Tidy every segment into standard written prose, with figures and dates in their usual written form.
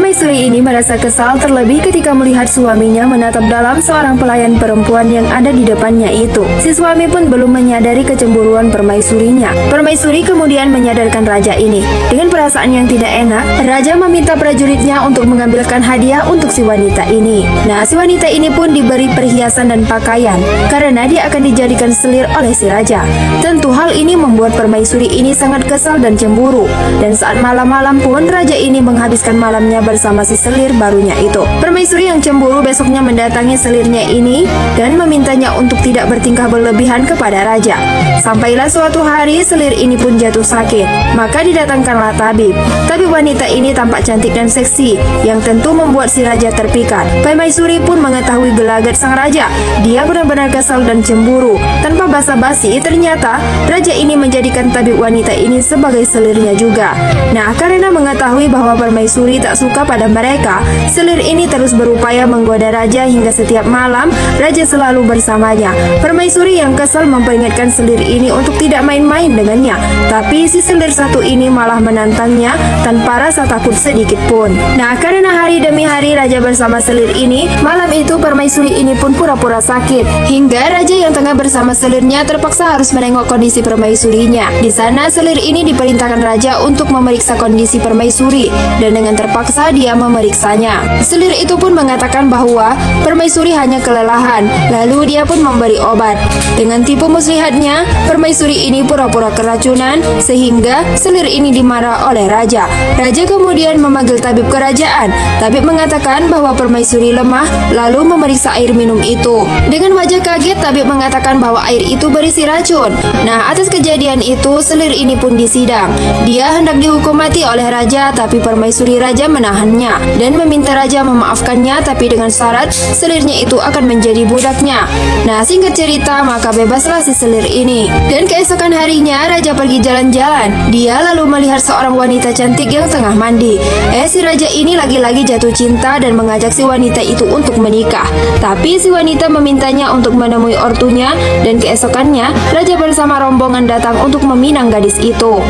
Permaisuri ini merasa kesal terlebih ketika melihat suaminya menatap dalam seorang pelayan perempuan yang ada di depannya itu. Si suami pun belum menyadari kecemburuan permaisurinya. Permaisuri kemudian menyadarkan raja ini. Dengan perasaan yang tidak enak, raja meminta prajuritnya untuk mengambilkan hadiah untuk si wanita ini. Nah, si wanita ini pun diberi perhiasan dan pakaian karena dia akan dijadikan selir oleh si raja. Tentu hal ini membuat permaisuri ini sangat kesal dan cemburu. Dan saat malam-malam pun raja ini menghabiskan malamnya bersama si selir barunya itu. Permaisuri yang cemburu besoknya mendatangi selirnya ini dan memintanya untuk tidak bertingkah berlebihan kepada raja. Sampailah suatu hari selir ini pun jatuh sakit. Maka didatangkanlah tabib. Tabib wanita ini tampak cantik dan seksi yang tentu membuat si raja terpikat. Permaisuri pun mengetahui gelagat sang raja. Dia benar-benar kesal dan cemburu. Tanpa basa-basi, ternyata raja ini menjadikan tabib wanita ini sebagai selirnya juga. Nah, karena mengetahui bahwa permaisuri tak suka pada mereka, selir ini terus berupaya menggoda raja hingga setiap malam raja selalu bersamanya. Permaisuri yang kesal memperingatkan selir ini untuk tidak main-main dengannya, tapi si selir satu ini malah menantangnya tanpa rasa takut sedikit pun. Nah, karena hari demi hari raja bersama selir ini, malam itu permaisuri ini pun pura-pura sakit hingga raja yang tengah bersama selirnya terpaksa harus menengok kondisi permaisurinya. Di sana selir ini diperintahkan raja untuk memeriksa kondisi permaisuri dan dengan terpaksa dia memeriksanya. Selir itu pun mengatakan bahwa permaisuri hanya kelelahan, lalu dia pun memberi obat. Dengan tipu muslihatnya, permaisuri ini pura-pura keracunan sehingga selir ini dimarah oleh raja. Raja kemudian memanggil tabib kerajaan. Tabib mengatakan bahwa permaisuri lemah lalu memeriksa air minum itu. Dengan wajah kaget, tabib mengatakan bahwa air itu berisi racun. Nah, atas kejadian itu selir ini pun disidang. Dia hendak dihukum mati oleh raja, tapi permaisuri raja menahannya dan meminta raja memaafkannya, tapi dengan syarat selirnya itu akan menjadi budaknya. Nah, singkat cerita, maka bebaslah si selir ini. Dan keesokan harinya raja pergi jalan-jalan. Dia lalu melihat seorang wanita cantik yang tengah mandi. Si raja ini lagi-lagi jatuh cinta dan mengajak si wanita itu untuk menikah. Tapi si wanita memintanya untuk menemui ortunya dan keesokannya raja bersama rombongan datang untuk meminang gadis itu.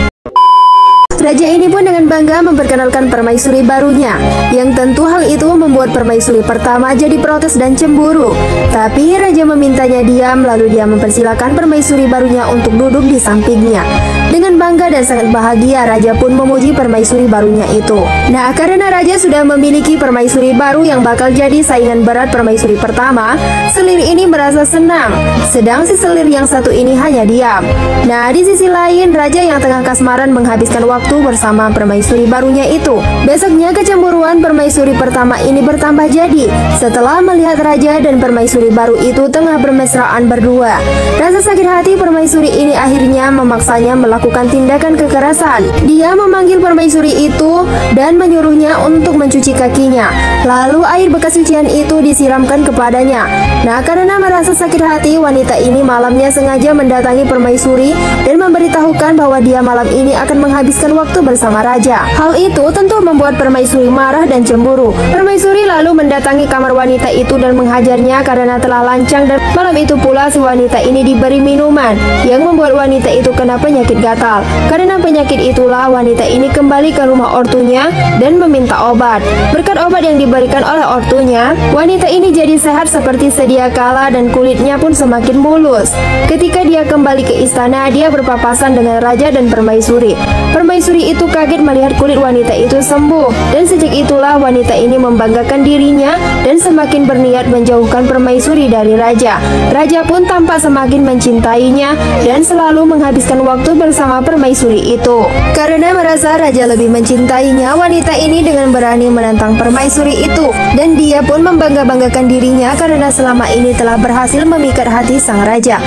Raja ini pun dengan bangga memperkenalkan permaisuri barunya, yang tentu hal itu membuat permaisuri pertama jadi protes dan cemburu. Tapi raja memintanya diam, lalu dia mempersilahkan permaisuri barunya untuk duduk di sampingnya. Dengan bangga dan sangat bahagia, raja pun memuji permaisuri barunya itu. Nah, karena raja sudah memiliki permaisuri baru yang bakal jadi saingan berat permaisuri pertama, selir ini merasa senang, sedang si selir yang satu ini hanya diam. Nah, di sisi lain, raja yang tengah kasmaran menghabiskan waktu bersama permaisuri barunya itu. Besoknya kecemburuan permaisuri pertama ini bertambah jadi setelah melihat raja dan permaisuri baru itu tengah bermesraan berdua. Rasa sakit hati permaisuri ini akhirnya memaksanya melakukan tindakan kekerasan. Dia memanggil permaisuri itu dan menyuruhnya untuk mencuci kakinya. Lalu air bekas cucian itu disiramkan kepadanya. Nah, karena merasa sakit hati, wanita ini malamnya sengaja mendatangi permaisuri dan memberitahukan bahwa dia malam ini akan menghabiskan waktu bersama raja. Hal itu tentu membuat permaisuri marah dan cemburu. Permaisuri lalu mendatangi kamar wanita itu dan menghajarnya karena telah lancang, dan malam itu pula si wanita ini diberi minuman yang membuat wanita itu kena penyakit gatal. Karena penyakit itulah wanita ini kembali ke rumah ortunya dan meminta obat. Berkat obat yang diberikan oleh ortunya, wanita ini jadi sehat seperti sedia kala dan kulitnya pun semakin mulus. Ketika dia kembali ke istana, dia berpapasan dengan raja dan permaisuri. Permaisuri itu kaget melihat kulit wanita itu sembuh, dan sejak itulah wanita ini membanggakan dirinya dan semakin berniat menjauhkan permaisuri dari raja. Raja pun tampak semakin mencintainya dan selalu menghabiskan waktu bersama permaisuri itu. Karena merasa raja lebih mencintainya, wanita ini dengan berani menantang permaisuri itu, dan dia pun membangga-banggakan dirinya karena selama ini telah berhasil memikat hati sang raja.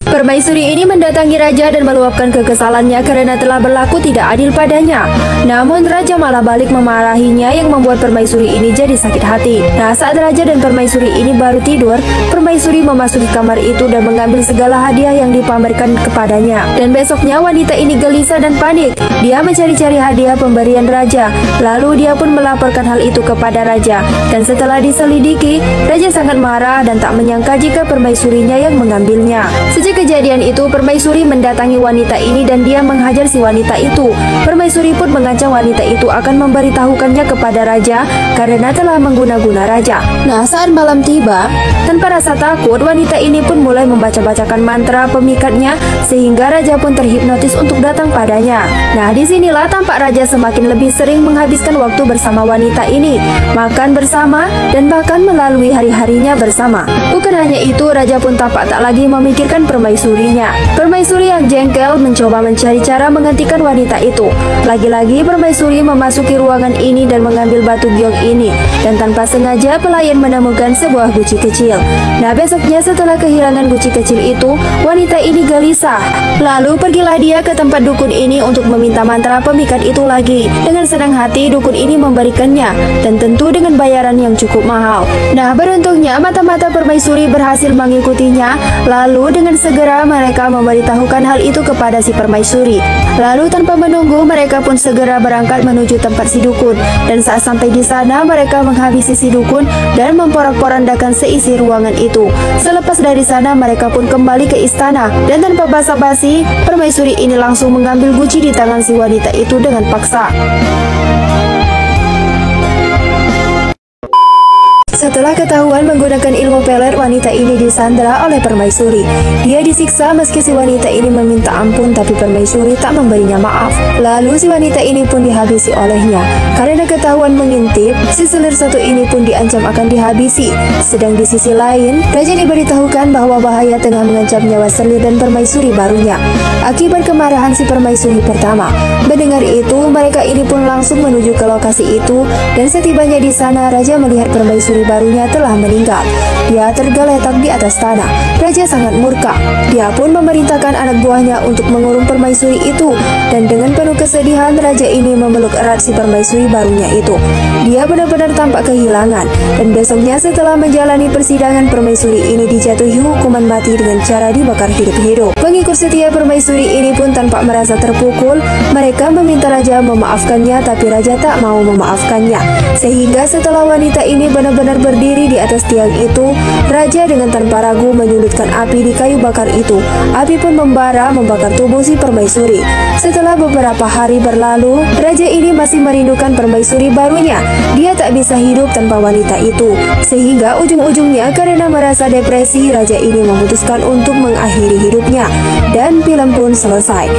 Permaisuri ini mendatangi raja dan meluapkan kekesalannya karena telah berlaku tidak adil padanya. Namun raja malah balik memarahinya yang membuat permaisuri ini jadi sakit hati. Nah, saat raja dan permaisuri ini baru tidur, permaisuri memasuki kamar itu dan mengambil segala hadiah yang dipamerkan kepadanya. Dan besoknya wanita ini gelisah dan panik. Dia mencari-cari hadiah pemberian raja. Lalu dia pun melaporkan hal itu kepada raja. Dan setelah diselidiki, raja sangat marah dan tak menyangka jika permaisurinya yang mengambilnya. Sejak kejadian kejadian itu, Permaisuri mendatangi wanita ini dan dia menghajar si wanita itu. Permaisuri pun mengancam wanita itu akan memberitahukannya kepada raja karena telah mengguna-guna raja. Nah, saat malam tiba, tanpa rasa takut, wanita ini pun mulai membaca-bacakan mantra pemikatnya sehingga raja pun terhipnotis untuk datang padanya. Nah, disinilah tampak raja semakin lebih sering menghabiskan waktu bersama wanita ini, makan bersama, dan bahkan melalui hari-harinya bersama. Bukan hanya itu, raja pun tampak tak lagi memikirkan permaisurinya. Permaisuri yang jengkel mencoba mencari cara menghentikan wanita itu. Lagi-lagi permaisuri memasuki ruangan ini dan mengambil batu giok ini, dan tanpa sengaja pelayan menemukan sebuah guci kecil. Nah, besoknya setelah kehilangan guci kecil itu, wanita ini gelisah. Lalu pergilah dia ke tempat dukun ini untuk meminta mantra pemikat itu lagi. Dengan senang hati dukun ini memberikannya, dan tentu dengan bayaran yang cukup mahal. Nah, beruntungnya mata-mata permaisuri berhasil mengikutinya. Lalu dengan segera mereka memberitahukan hal itu kepada si permaisuri. Lalu tanpa menunggu, mereka pun segera berangkat menuju tempat si dukun. Dan saat sampai di sana, mereka menghabisi si dukun dan memporak-porandakan seisi ruangan itu. Selepas dari sana, mereka pun kembali ke istana. Dan tanpa basa-basi, permaisuri ini langsung mengambil guci di tangan si wanita itu dengan paksa. Setelah ketahuan menggunakan ilmu pelet, wanita ini disandra oleh permaisuri. Dia disiksa meski si wanita ini meminta ampun, tapi permaisuri tak memberinya maaf. Lalu si wanita ini pun dihabisi olehnya. Karena ketahuan mengintip, si selir satu ini pun diancam akan dihabisi. Sedang di sisi lain, raja diberitahukan bahwa bahaya tengah mengancam nyawa selir dan permaisuri barunya akibat kemarahan si permaisuri pertama. Mendengar itu, mereka ini pun langsung menuju ke lokasi itu, dan setibanya di sana, raja melihat permaisuri barunya telah meninggal. Dia tergeletak di atas tanah. Raja sangat murka. Dia pun memerintahkan anak buahnya untuk mengurung permaisuri itu, dan dengan penuh kesedihan raja ini memeluk erat si permaisuri barunya itu. Dia benar-benar tampak kehilangan, dan besoknya setelah menjalani persidangan, permaisuri ini dijatuhi hukuman mati dengan cara dibakar hidup-hidup. Pengikut setia permaisuri ini pun tampak merasa terpukul. Mereka meminta raja memaafkannya, tapi raja tak mau memaafkannya. Sehingga setelah wanita ini benar-benar berdiri di atas tiang itu, raja dengan tanpa ragu menyulitkan api di kayu bakar itu. Api pun membara membakar tubuh si permaisuri. Setelah beberapa hari berlalu, raja ini masih merindukan permaisuri barunya. Dia tak bisa hidup tanpa wanita itu. Sehingga ujung-ujungnya karena merasa depresi, raja ini memutuskan untuk mengakhiri hidupnya. Dan film pun selesai.